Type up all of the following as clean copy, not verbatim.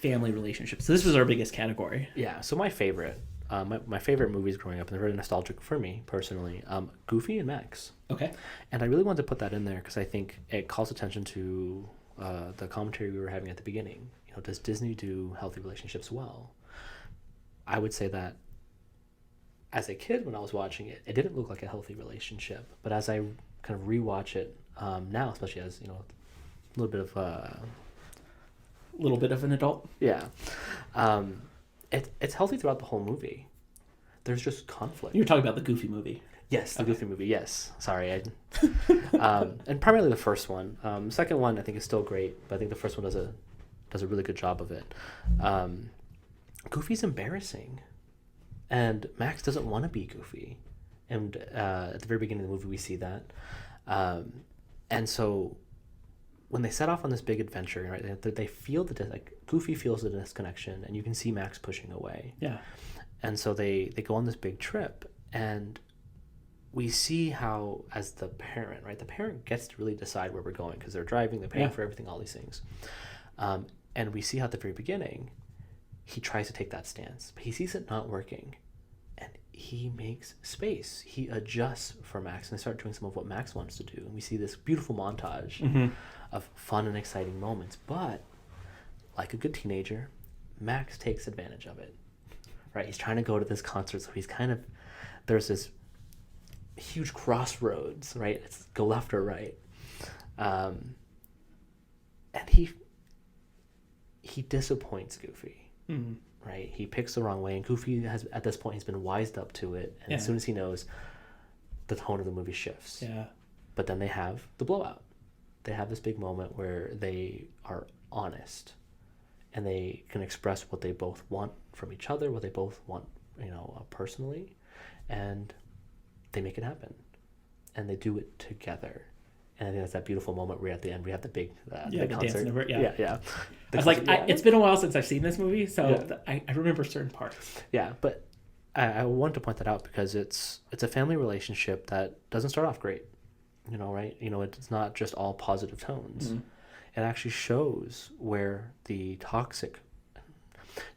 family relationships. So this was our biggest category. Yeah. So my favorite, my favorite movies growing up, and they're very nostalgic for me personally, Goofy and Max. Okay. And I really wanted to put that in there because I think it calls attention to the commentary we were having at the beginning. Does Disney do healthy relationships well? I would say that as a kid, when I was watching it, it didn't look like a healthy relationship. But as I kind of rewatch it now, especially as a little bit of an adult. Yeah, it's healthy throughout the whole movie. There's just conflict. You're talking about the Goofy movie. Yes, the Goofy movie. Yes, sorry. And primarily the first one. Second one I think is still great, but I think the first one does a really good job of it. Goofy's embarrassing, and Max doesn't want to be Goofy, and at the very beginning of the movie we see that, and so when they set off on this big adventure, right, they feel Goofy feels the disconnection, and you can see Max pushing away. Yeah, and so they go on this big trip, and we see how, as the parent, right, the parent gets to really decide where we're going because they're driving, they're paying for everything, all these things. And we see how at the very beginning, he tries to take that stance, but he sees it not working. And he makes space. He adjusts for Max, and they start doing some of what Max wants to do. And we see this beautiful montage of fun and exciting moments. But like a good teenager, Max takes advantage of it. Right? He's trying to go to this concert, so he's there's this huge crossroads, right? It's go left or right. And he disappoints Goofy, right? He picks the wrong way, and Goofy has, at this point, he's been wised up to it, and as soon as he knows, the tone of the movie shifts. Yeah. But then they have the blowout. They have this big moment where they are honest, and they can express what they both want from each other, what they both want, personally, and they make it happen, and they do it together. And I think that's that beautiful moment where at the end we have the big concert. Yeah. I was it's been a while since I've seen this movie, so I remember certain parts. Yeah, but I want to point that out because it's a family relationship that doesn't start off great, right? It's not just all positive tones. It actually shows where the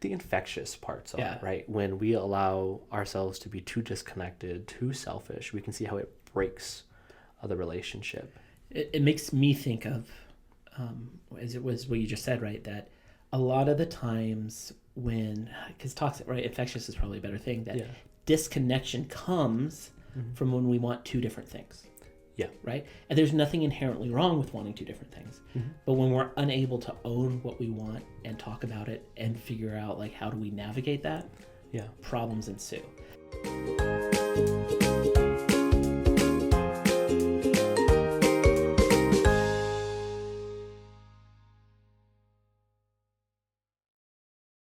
infectious parts are, right? When we allow ourselves to be too disconnected, too selfish, we can see how it breaks the relationship. It makes me think of, as it was what you just said, right? That a lot of the times because toxic, right? Infectious is probably a better thing, that disconnection comes from when we want two different things. Yeah. Right? And there's nothing inherently wrong with wanting two different things. But when we're unable to own what we want and talk about it and figure out how do we navigate that, problems ensue.